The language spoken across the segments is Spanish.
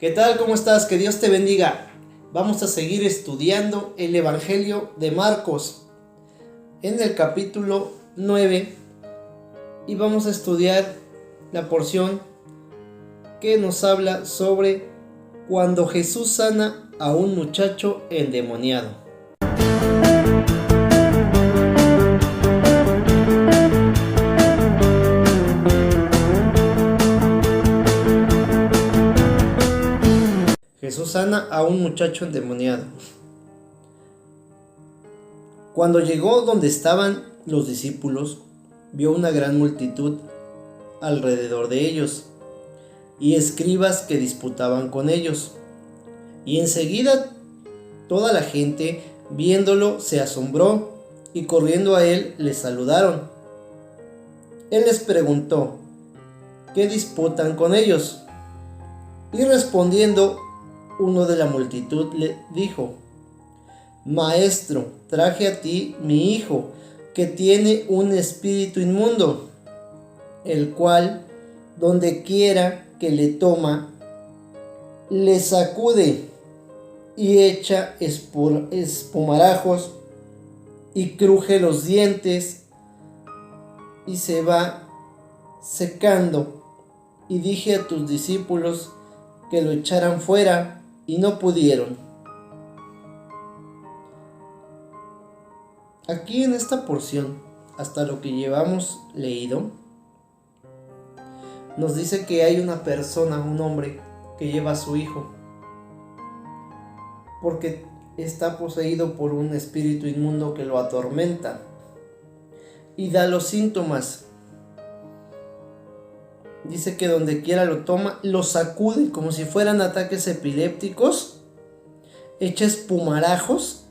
¿Qué tal? ¿Cómo estás? Que Dios te bendiga. Vamos a seguir estudiando el Evangelio de Marcos en el capítulo 9 y vamos a estudiar la porción que nos habla sobre cuando Jesús sana a un muchacho endemoniado. Jesús sana a un muchacho endemoniado. Cuando llegó donde estaban los discípulos, vio una gran multitud alrededor de ellos y escribas que disputaban con ellos. Y enseguida toda la gente, viéndolo, se asombró y corriendo a él le saludaron. Él les preguntó: ¿qué disputan con ellos? Y respondiendo, uno de la multitud le dijo: Maestro, traje a ti mi hijo, que tiene un espíritu inmundo, el cual, donde quiera que le toma, le sacude y echa espumarajos y cruje los dientes y se va secando. Y dije a tus discípulos que lo echaran fuera y no pudieron. Aquí en esta porción, hasta lo que llevamos leído, nos dice que hay una persona, un hombre, que lleva a su hijo porque está poseído por un espíritu inmundo que lo atormenta y da los síntomas. Dice que donde quiera lo toma, lo sacude como si fueran ataques epilépticos, echa espumarajos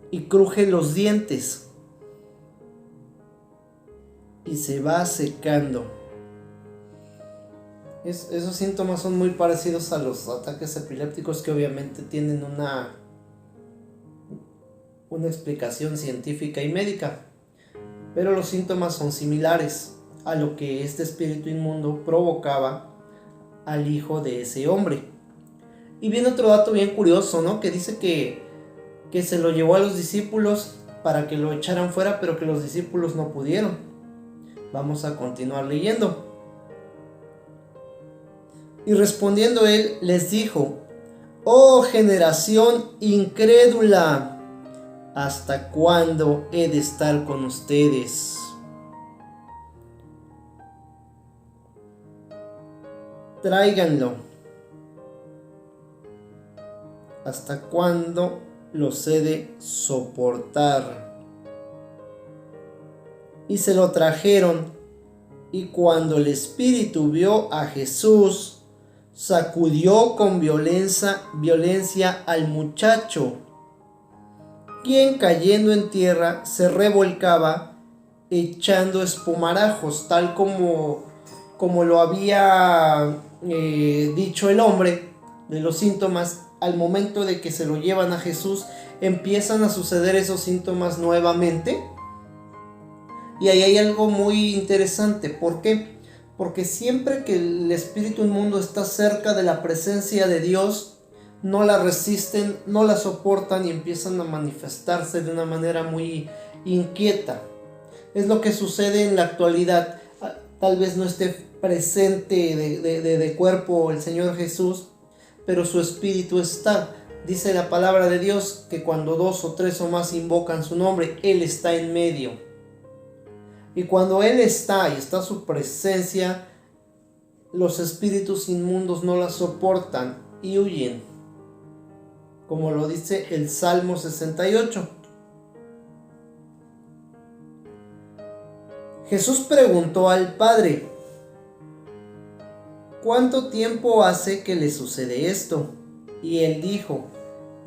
y cruje los dientes y se va secando. Esos síntomas son muy parecidos a los ataques epilépticos, que obviamente tienen una explicación científica y médica, pero los síntomas son similares a lo que este espíritu inmundo provocaba al hijo de ese hombre. Y viene otro dato bien curioso, ¿no? Que dice que se lo llevó a los discípulos para que lo echaran fuera, pero que los discípulos no pudieron. Vamos a continuar leyendo. Y respondiendo él les dijo: Oh generación incrédula, ¿hasta cuándo he de estar con ustedes? Tráiganlo. ¿Hasta cuándo los he de soportar? Y se lo trajeron, y cuando el espíritu vio a Jesús, sacudió con violencia al muchacho, quien cayendo en tierra se revolcaba echando espumarajos, tal como lo había dicho el hombre de los síntomas. Al momento de que se lo llevan a Jesús, empiezan a suceder esos síntomas nuevamente. Y ahí hay algo muy interesante. ¿Por qué? Porque siempre que el espíritu inmundo está cerca de la presencia de Dios, no la resisten, no la soportan y empiezan a manifestarse de una manera muy inquieta. Es lo que sucede en la actualidad. Tal vez no esté presente de cuerpo el Señor Jesús, pero su espíritu está. Dice la palabra de Dios que cuando 2 o 3 o más invocan su nombre, Él está en medio. Y cuando Él está y está su presencia, los espíritus inmundos no la soportan y huyen, como lo dice el Salmo 68. Jesús preguntó al Padre: ¿cuánto tiempo hace que le sucede esto? Y Él dijo: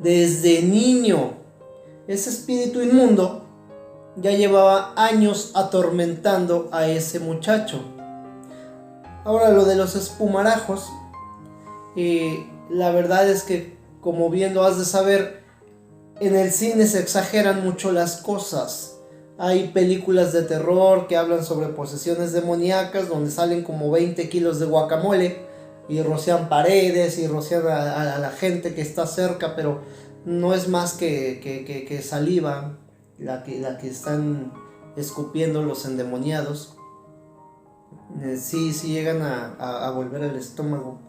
desde niño. Ese espíritu inmundo ya llevaba años atormentando a ese muchacho. Ahora, lo de los espumarajos, la verdad es que, como bien lo has de saber, en el cine se exageran mucho las cosas. Hay películas de terror que hablan sobre posesiones demoníacas, donde salen como 20 kilos de guacamole y rocian paredes y rocian a la gente que está cerca, pero no es más que saliva la que están escupiendo los endemoniados. Sí llegan a volver el estómago,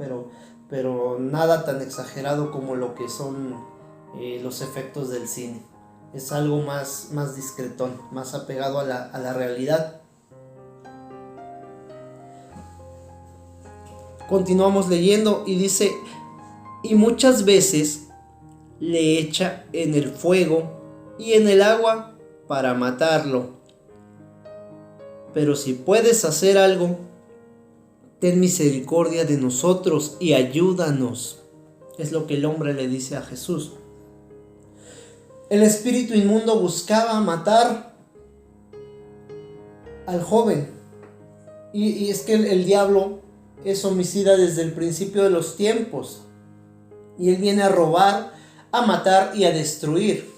pero nada tan exagerado como lo que son los efectos del cine. Es algo más discretón, más apegado a la realidad. Continuamos leyendo y dice: y muchas veces le echa en el fuego y en el agua para matarlo. Pero si puedes hacer algo, ten misericordia de nosotros y ayúdanos. Es lo que el hombre le dice a Jesús. El espíritu inmundo buscaba matar al joven. Y es que el diablo es homicida desde el principio de los tiempos. Y él viene a robar, a matar y a destruir.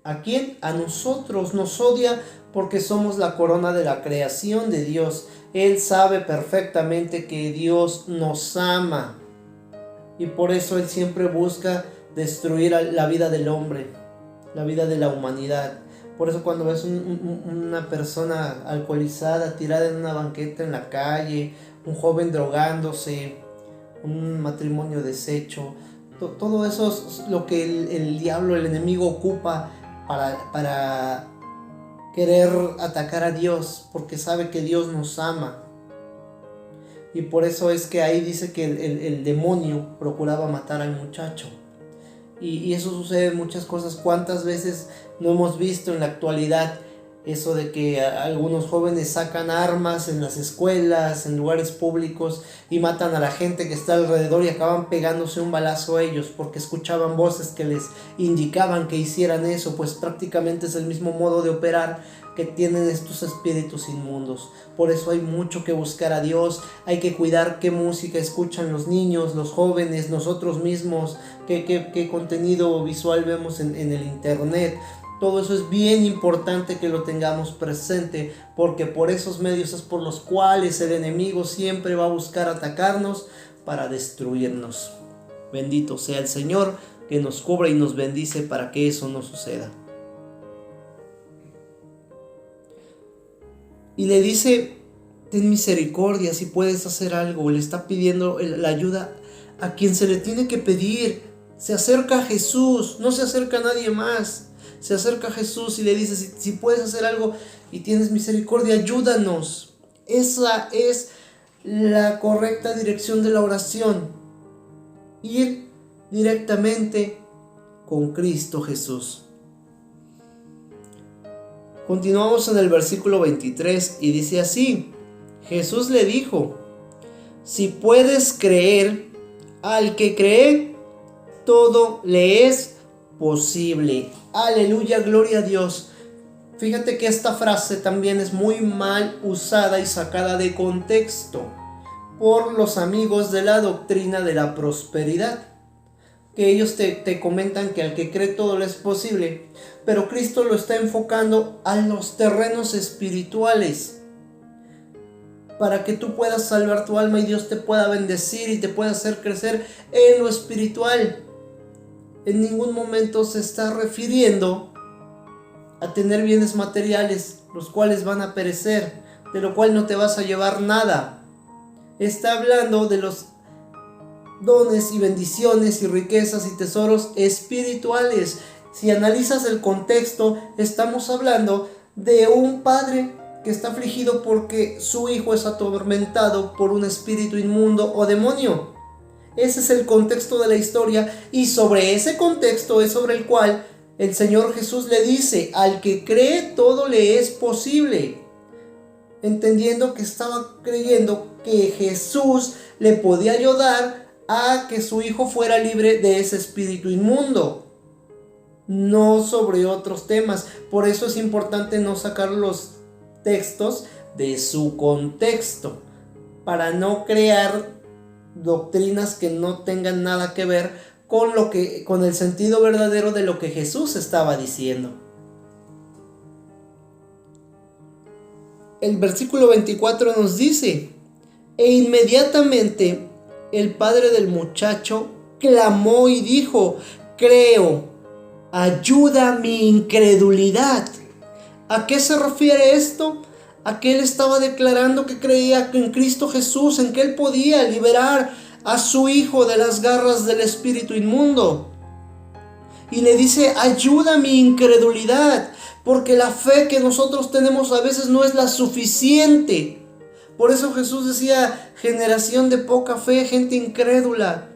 ¿A quién? A nosotros. Nos odia porque somos la corona de la creación de Dios. Él sabe perfectamente que Dios nos ama. Y por eso él siempre busca destruir la vida del hombre, la vida de la humanidad. Por eso cuando ves una persona alcoholizada, tirada en una banqueta en la calle, un joven drogándose, un matrimonio deshecho, todo eso es lo que el diablo, el enemigo ocupa para querer atacar a Dios, porque sabe que Dios nos ama. Y por eso es que ahí dice que el demonio procuraba matar al muchacho. Y eso sucede en muchas cosas. ¿Cuántas veces no hemos visto en la actualidad eso de que algunos jóvenes sacan armas en las escuelas, en lugares públicos, y matan a la gente que está alrededor y acaban pegándose un balazo a ellos porque escuchaban voces que les indicaban que hicieran eso? Pues prácticamente es el mismo modo de operar que tienen estos espíritus inmundos. Por eso hay mucho que buscar a Dios, hay que cuidar qué música escuchan los niños, los jóvenes, nosotros mismos, qué contenido visual vemos en el internet. Todo eso es bien importante que lo tengamos presente, porque por esos medios es por los cuales el enemigo siempre va a buscar atacarnos para destruirnos. Bendito sea el Señor, que nos cubre y nos bendice para que eso no suceda. Y le dice: ten misericordia, si puedes hacer algo. Le está pidiendo la ayuda a quien se le tiene que pedir. Se acerca a Jesús, no se acerca a nadie más. Se acerca a Jesús y le dice: si puedes hacer algo y tienes misericordia, ayúdanos. Esa es la correcta dirección de la oración. Ir directamente con Cristo Jesús. Continuamos en el versículo 23 y dice así: Jesús le dijo: si puedes creer, al que cree, todo le es posible. Aleluya, gloria a Dios. Fíjate que esta frase también es muy mal usada y sacada de contexto por los amigos de la doctrina de la prosperidad, que ellos te comentan que al que cree todo le es posible, pero Cristo lo está enfocando a los terrenos espirituales, para que tú puedas salvar tu alma y Dios te pueda bendecir y te pueda hacer crecer en lo espiritual. En ningún momento se está refiriendo a tener bienes materiales, los cuales van a perecer, de lo cual no te vas a llevar nada. Está hablando de los dones y bendiciones y riquezas y tesoros espirituales. Si analizas el contexto, estamos hablando de un padre que está afligido porque su hijo es atormentado por un espíritu inmundo o demonio. Ese es el contexto de la historia, y sobre ese contexto es sobre el cual el Señor Jesús le dice: al que cree todo le es posible. Entendiendo que estaba creyendo que Jesús le podía ayudar a que su hijo fuera libre de ese espíritu inmundo, no sobre otros temas. Por eso es importante no sacar los textos de su contexto, para no crear doctrinas que no tengan nada que ver con el sentido verdadero de lo que Jesús estaba diciendo. El versículo 24 nos dice: e inmediatamente el padre del muchacho clamó y dijo: creo, ayuda mi incredulidad. ¿A qué se refiere esto? A que él estaba declarando que creía en Cristo Jesús, en que él podía liberar a su hijo de las garras del espíritu inmundo. Y le dice: ayuda mi incredulidad, porque la fe que nosotros tenemos a veces no es la suficiente. Por eso Jesús decía: generación de poca fe, gente incrédula.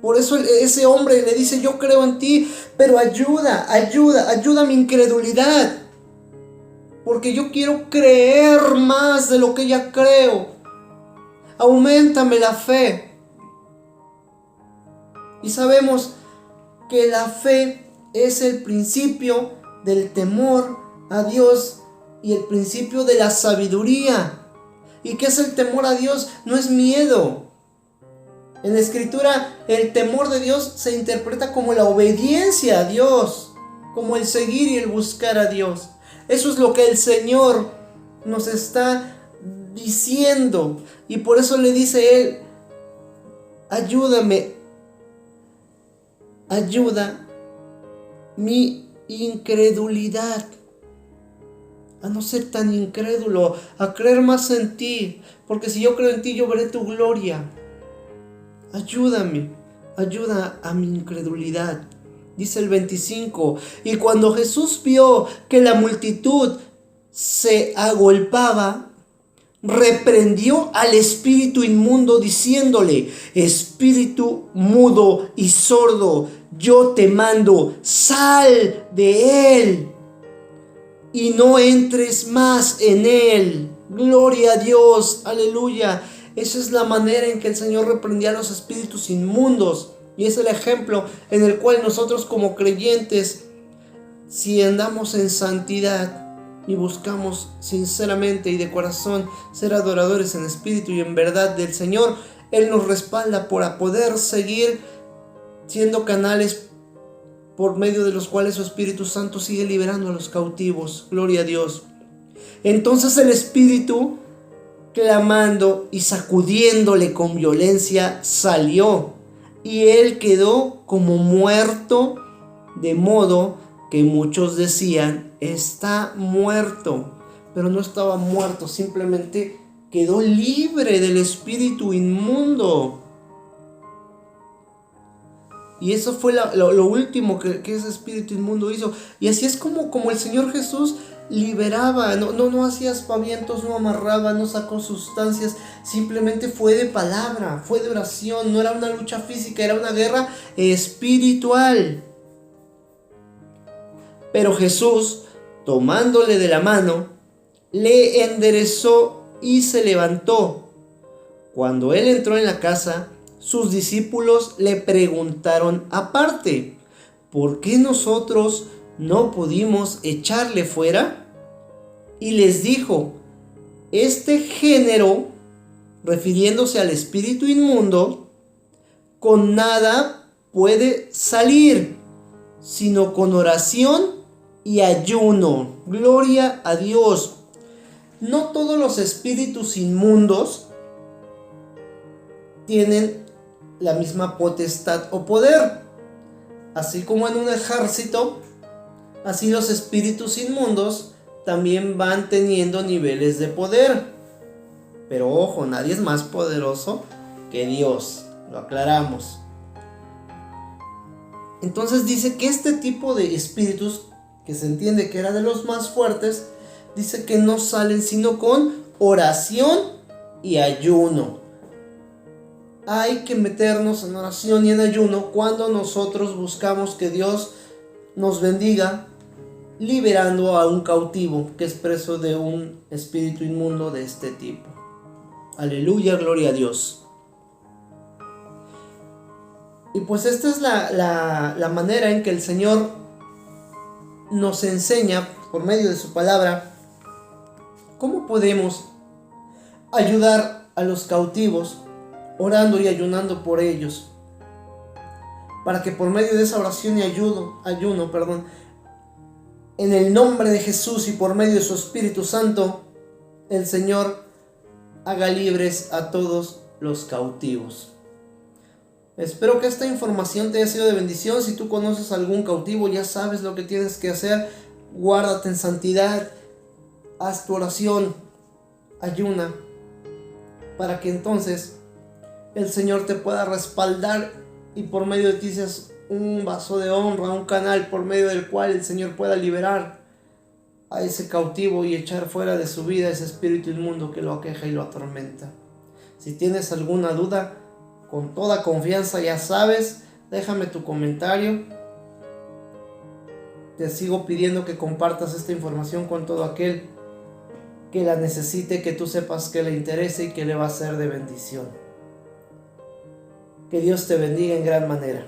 Por eso ese hombre le dice: yo creo en ti, pero ayuda mi incredulidad. Porque yo quiero creer más de lo que ya creo. Auméntame la fe. Y sabemos que la fe es el principio del temor a Dios y el principio de la sabiduría. ¿Y qué es el temor a Dios? No es miedo. En la Escritura, el temor de Dios se interpreta como la obediencia a Dios, como el seguir y el buscar a Dios. Eso es lo que el Señor nos está diciendo. Y por eso le dice Él: ayúdame, ayuda mi incredulidad, a no ser tan incrédulo, a creer más en ti, porque si yo creo en ti, yo veré tu gloria. Ayúdame, ayuda a mi incredulidad. Dice el 25: y cuando Jesús vio que la multitud se agolpaba, reprendió al espíritu inmundo diciéndole: espíritu mudo y sordo, yo te mando, sal de él y no entres más en él. Gloria a Dios, aleluya. Esa es la manera en que el Señor reprendía a los espíritus inmundos. Y es el ejemplo en el cual nosotros como creyentes, si andamos en santidad y buscamos sinceramente y de corazón ser adoradores en espíritu y en verdad del Señor, Él nos respalda para poder seguir siendo canales por medio de los cuales su Espíritu Santo sigue liberando a los cautivos. Gloria a Dios. Entonces el espíritu, clamando y sacudiéndole con violencia, salió, y él quedó como muerto, de modo que muchos decían: está muerto. Pero no estaba muerto, simplemente quedó libre del espíritu inmundo. Y eso fue lo último que ese espíritu inmundo hizo. Y así es como el Señor Jesús liberaba. No hacía aspavientos, no amarraba, no sacó sustancias. Simplemente fue de palabra, fue de oración. No era una lucha física, era una guerra espiritual. Pero Jesús, tomándole de la mano, le enderezó y se levantó. Cuando él entró en la casa, sus discípulos le preguntaron aparte: ¿por qué nosotros no pudimos echarle fuera? Y les dijo: este género, refiriéndose al espíritu inmundo, con nada puede salir, sino con oración y ayuno. Gloria a Dios. No todos los espíritus inmundos tienen la misma potestad o poder. Así como en un ejército, así los espíritus inmundos también van teniendo niveles de poder. Pero ojo, nadie es más poderoso que Dios. Lo aclaramos. Entonces dice que este tipo de espíritus, que se entiende que era de los más fuertes, dice que no salen sino con oración y ayuno. Hay que meternos en oración y en ayuno cuando nosotros buscamos que Dios nos bendiga, liberando a un cautivo que es preso de un espíritu inmundo de este tipo. Aleluya, gloria a Dios. Y pues esta es la manera en que el Señor nos enseña por medio de su palabra cómo podemos ayudar a los cautivos, orando y ayunando por ellos, para que por medio de esa oración y ayuno, en el nombre de Jesús y por medio de su Espíritu Santo, el Señor haga libres a todos los cautivos. Espero que esta información te haya sido de bendición. Si tú conoces algún cautivo, ya sabes lo que tienes que hacer. Guárdate en santidad, haz tu oración, ayuna, para que entonces el Señor te pueda respaldar y por medio de ti seas un vaso de honra, un canal por medio del cual el Señor pueda liberar a ese cautivo y echar fuera de su vida ese espíritu inmundo que lo aqueja y lo atormenta. Si tienes alguna duda, con toda confianza, ya sabes, déjame tu comentario. Te sigo pidiendo que compartas esta información con todo aquel que la necesite, que tú sepas que le interese y que le va a ser de bendición. Que Dios te bendiga en gran manera.